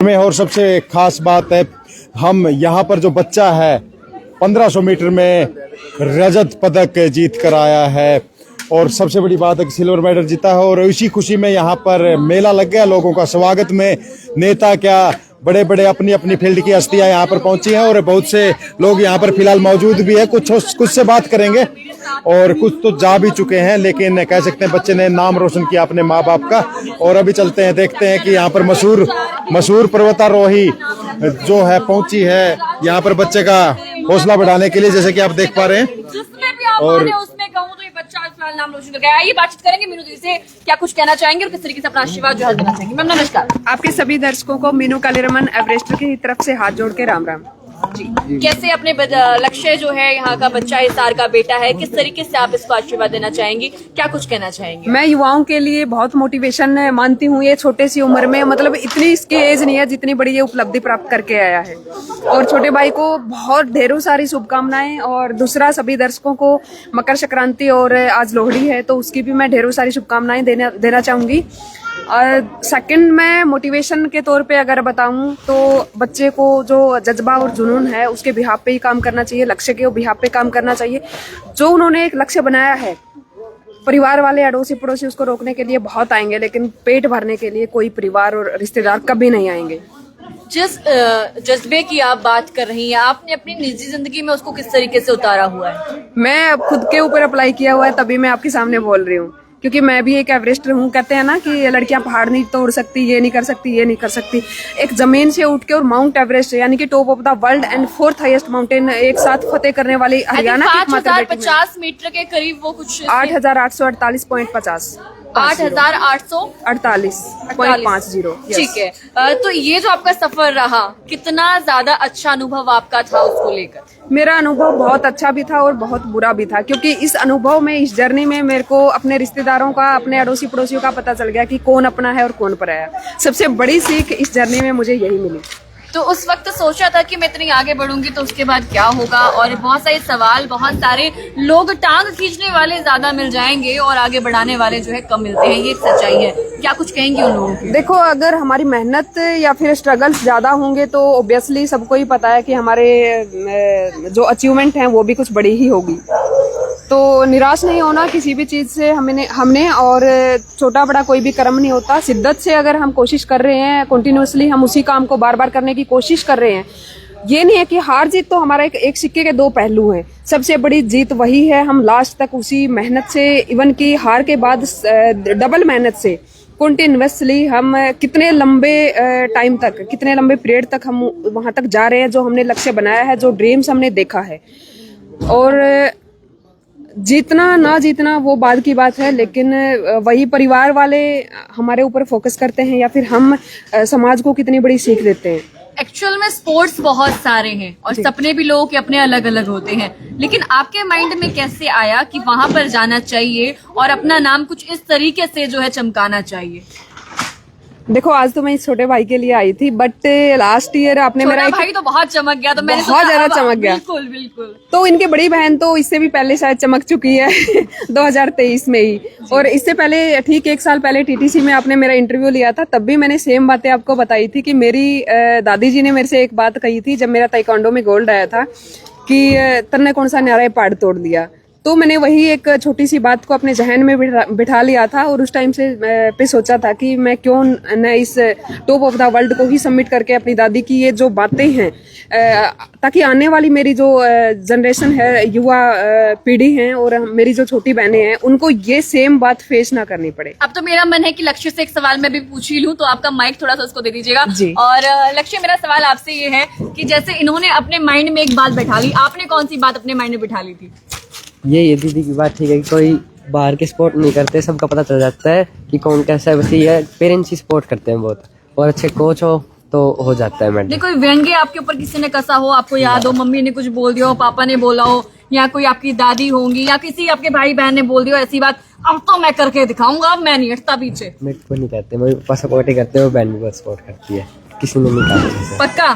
में। और सबसे खास बात है, हम यहाँ पर जो बच्चा है 1500 मीटर में रजत पदक जीत कर आया है और सबसे बड़ी बात है कि सिल्वर मेडल जीता है। और इसी खुशी में यहाँ पर मेला लग गया, लोगों का स्वागत में नेता क्या बड़े बड़े अपनी अपनी फील्ड की हस्तियां यहाँ पर पहुंची हैं और बहुत से लोग यहाँ पर फिलहाल मौजूद भी है। कुछ से बात करेंगे और कुछ तो जा भी चुके हैं, लेकिन कह सकते हैं बच्चे ने नाम रोशन किया अपने माँ बाप का। और अभी चलते हैं, देखते हैं कि यहाँ पर मशहूर पर्वतारोही जो है पहुंची है यहाँ पर बच्चे का हौसला बढ़ाने के लिए, जैसे कि आप देख पा रहे हैं। और उसमें कहूँ तो ये बच्चा फिलहाल नाम रोशन कर गया। आइए बातचीत करेंगे मीनू जी से, क्या कुछ कहना चाहेंगे और किस तरीके से अपना आशीर्वाद जो है देना चाहेंगे। मैम नमस्कार। आपके सभी दर्शकों को मीनू कालीरमन एवरेस्ट की तरफ से हाथ जोड़ के राम राम जी। कैसे अपने लक्ष्य जो है यहाँ का बच्चा इस साल का बेटा है, किस तरीके से आप इसको आशीर्वाद देना चाहेंगी, क्या कुछ कहना चाहेंगे? मैं युवाओं के लिए बहुत मोटिवेशन मानती हूँ। ये छोटे सी उम्र में, मतलब इतनी इसकी एज नहीं है जितनी बड़ी ये उपलब्धि प्राप्त करके आया है। और छोटे भाई को बहुत ढेरों सारी शुभकामनाएं। और दूसरा, सभी दर्शकों को मकर संक्रांति और आज लोहड़ी है तो उसकी भी मैं ढेरों सारी शुभकामनाएं देना चाहूंगी। और सेकंड, मैं मोटिवेशन के तौर पे अगर बताऊं तो बच्चे को जो जज्बा और जुनून है उसके बिहाफ पे ही काम करना चाहिए, लक्ष्य के बिहाफ पे काम करना चाहिए। जो उन्होंने एक लक्ष्य बनाया है, परिवार वाले अड़ोसी पड़ोसी उसको रोकने के लिए बहुत आएंगे, लेकिन पेट भरने के लिए कोई परिवार और रिश्तेदार कभी नहीं आएंगे। जिस जज्बे की आप बात कर रही हैं, आपने अपनी निजी जिंदगी में उसको किस तरीके से उतारा हुआ है? मैं अब खुद के ऊपर अप्लाई किया हुआ है, तभी मैं आपके सामने बोल रही हूँ, क्योंकि मैं भी एक एवरेस्टर हूँ। कहते हैं ना कि लड़कियां पहाड़ नहीं तोड़ सकती, ये नहीं कर सकती, ये नहीं कर सकती। एक जमीन से उठ के और माउंट एवरेस्ट यानी कि top of the world and 4th highest mountain एक साथ फतेह करने वाली हरियाणा की एकमात्र बेटी 5050 मीटर के करीब वो कुछ 8,848.50 8,848.50। ठीक है। तो ये जो आपका सफर रहा, कितना ज्यादा अच्छा अनुभव आपका था उसको लेकर? मेरा अनुभव बहुत अच्छा भी था और बहुत बुरा भी था, क्योंकि इस अनुभव में, इस जर्नी में मेरे को अपने रिश्तेदारों का, अपने अड़ोसी पड़ोसियों का पता चल गया कि कौन अपना है और कौन पराया। सबसे बड़ी सीख इस जर्नी में मुझे यही मिली। तो उस वक्त सोचा था कि मैं इतनी आगे बढ़ूंगी तो उसके बाद क्या होगा, और बहुत सारे सवाल, बहुत सारे लोग टांग खींचने वाले ज्यादा मिल जाएंगे और आगे बढ़ाने वाले जो है कम मिलते हैं, ये एक सच्चाई है। क्या कुछ कहेंगे उन लोगों को? देखो, अगर हमारी मेहनत या फिर स्ट्रगल्स ज्यादा होंगे तो ऑब्वियसली सबको ही पता है कि हमारे जो अचीवमेंट हैं वो भी कुछ बड़ी ही होगी। तो निराश नहीं होना किसी भी चीज से हमने और छोटा बड़ा कोई भी कर्म नहीं होता। शिद्दत से अगर हम कोशिश कर रहे हैं, कंटिन्यूअसली हम उसी काम को बार बार करने की कोशिश कर रहे हैं। ये नहीं है कि हार जीत तो हमारा एक सिक्के के दो पहलू हैं। सबसे बड़ी जीत वही है, हम लास्ट तक उसी मेहनत से, इवन की हार के बाद डबल मेहनत से कंटिन्यूअसली हम कितने लंबे टाइम तक, कितने लंबे पीरियड तक हम वहां तक जा रहे हैं जो हमने लक्ष्य बनाया है, जो ड्रीम्स हमने देखा है। और जीतना ना जीतना वो बाद की बात है, लेकिन वही परिवार वाले हमारे ऊपर फोकस करते हैं या फिर हम समाज को कितनी बड़ी सीख देते हैं। एक्चुअल में स्पोर्ट्स बहुत सारे हैं और सपने भी लोगों के अपने अलग अलग होते हैं, लेकिन आपके माइंड में कैसे आया कि वहां पर जाना चाहिए और अपना नाम कुछ इस तरीके से जो है चमकाना चाहिए? देखो, आज तो मैं इस छोटे भाई के लिए आई थी, बट लास्ट ईयर आपने मेरा भाई तो बहुत चमक गया, तो मैंने बहुत ज्यादा चमक गया। बिल्कुल बिल्कुल। तो इनके बड़ी बहन तो इससे भी पहले शायद चमक चुकी है 2023 में ही। और इससे पहले, ठीक 1 साल पहले टीटीसी में आपने मेरा इंटरव्यू लिया था, तब भी मैंने सेम बातें आपको बताई थी कि मेरी दादी जी ने मेरे से एक बात कही थी जब मेरा ताइक्वांडो में गोल्ड आया था कि तन्ने कौन सा न्यारा पहाड़ तोड़ दिया। तो मैंने वही एक छोटी सी बात को अपने जहन में बिठा लिया था और उस टाइम से पे सोचा था कि मैं क्यों न इस टॉप ऑफ द वर्ल्ड को ही सबमिट करके अपनी दादी की ये जो बातें हैं, ताकि आने वाली मेरी जो जनरेशन है, युवा पीढ़ी है और मेरी जो छोटी बहनें हैं, उनको ये सेम बात फेस ना करनी पड़े। अब तो मेरा मन है कि लक्ष्य से एक सवाल मैं भी पूछ ही लूं, तो आपका माइक थोड़ा सा उसको दे दीजिएगा। और लक्ष्य, मेरा सवाल आपसे ये है कि जैसे इन्होंने अपने माइंड में एक बात बैठा ली, आपने कौन सी बात अपने माइंड में बैठा ली थी? ये दीदी की बात ठीक है कि कोई बाहर के स्पोर्ट नहीं करते, सबका पता चल जाता है कि कौन कैसा है। बस ये पेरेंट्स ही सपोर्ट करते हैं बहुत, और अच्छे कोच हो तो हो जाता है। मैडम, कोई व्यंग्य आपके ऊपर किसी ने कसा हो, आपको याद हो, मम्मी ने कुछ बोल दिया हो, पापा ने बोला हो, या कोई आपकी दादी होंगी या किसी आपके भाई बहन ने बोल दिया हो ऐसी बात, अब तो मैं करके दिखाऊंगा, अब मैं नहीं हटता पीछे? मेरे को नहीं कहते, मेरे पापा सपोर्ट ही करते हैं, वो बहन भी बहुत सपोर्ट करती है। किसी ने नहीं कहा। पक्का?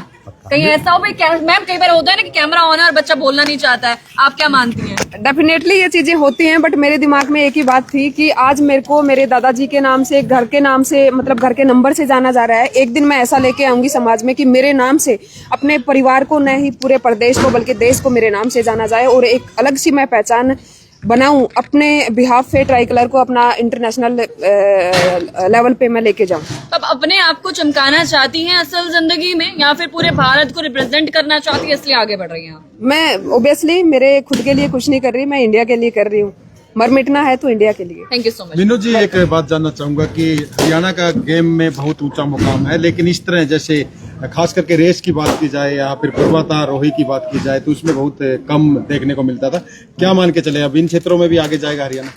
कहीं ऐसा हो भाई मैम, कई बार होता है ना कि कैमरा ऑन है और बच्चा बोलना नहीं चाहता है, आप क्या मानती हैं? डेफिनेटली ये चीजें होती हैं, बट मेरे दिमाग में एक ही बात थी कि आज मेरे को मेरे दादाजी के नाम से, घर के नाम से, मतलब घर के नंबर से जाना जा रहा है। एक दिन मैं ऐसा लेके आऊंगी समाज में कि मेरे नाम से अपने परिवार को, न ही पूरे प्रदेश को बल्कि देश को मेरे नाम से जाना जाए, और एक अलग सी मैं पहचान बनाऊं अपने बिहाफ पे, ट्राई कलर को अपना इंटरनेशनल लेवल पे मैं लेके जाऊं। तब अपने आप को चमकाना चाहती हैं असल जिंदगी में, या फिर पूरे भारत को रिप्रेजेंट करना चाहती है इसलिए आगे बढ़ रही हैं आप? मैं ओबियसली मेरे खुद के लिए कुछ नहीं कर रही, मैं इंडिया के लिए कर रही हूँ। मर मिटना है तो इंडिया के लिए। Thank you so much. Meenu ji, एक बात जानना चाहूंगा कि हरियाणा का गेम में बहुत ऊंचा मुकाम है, लेकिन इस तरह जैसे खास करके रेस की बात की जाए या फिर पर्वतारोही की बात की जाए तो उसमें बहुत कम देखने को मिलता था। क्या मान के चले अब इन क्षेत्रों में भी आगे जाएगा हरियाणा?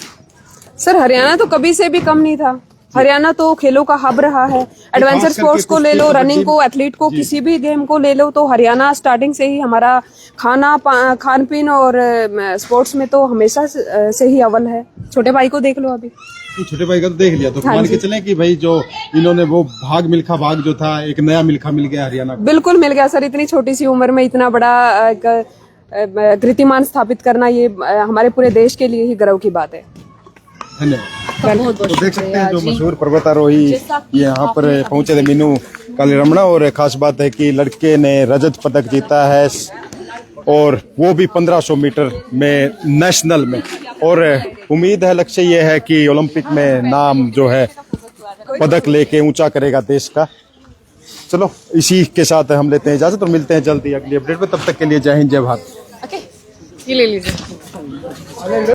सर हरियाणा तो कभी से भी कम नहीं था। हरियाणा तो खेलों का हब रहा है। एडवेंचर स्पोर्ट्स को ले लो, रनिंग को, एथलीट को, किसी भी गेम को ले लो, तो हरियाणा स्टार्टिंग से ही हमारा खान पीन और स्पोर्ट्स में तो हमेशा से ही अव्वल है। छोटे भाई को देख लो अभी। छोटे भाई का तो देख लिया, तो मान के चलें कि भाई जो इन्होंने वो मिल्खा भाग जो था, एक नया मिल्खा मिल गया हरियाणा को। बिल्कुल मिल गया सर। इतनी छोटी सी उम्र में इतना बड़ा कीर्तिमान स्थापित करना, ये हमारे पूरे देश के लिए ही गर्व की बात है। धन्यवाद। तो देख सकते हैं जो मशहूर पर्वतारोही यहाँ पर पहुंचे थे, मीनू कालीरमणा, और खास बात है कि लड़के ने रजत पदक जीता है, और वो भी 1500 मीटर में नेशनल में। और उम्मीद है, लक्ष्य ये है कि ओलंपिक में नाम जो है पदक लेके ऊंचा करेगा देश का। चलो इसी के साथ हम लेते हैं इजाजत और मिलते हैं जल्दी अगली अपडेट में। तब तक के लिए जय हिंद, जय भारत। ओके, ये ले लीजिए।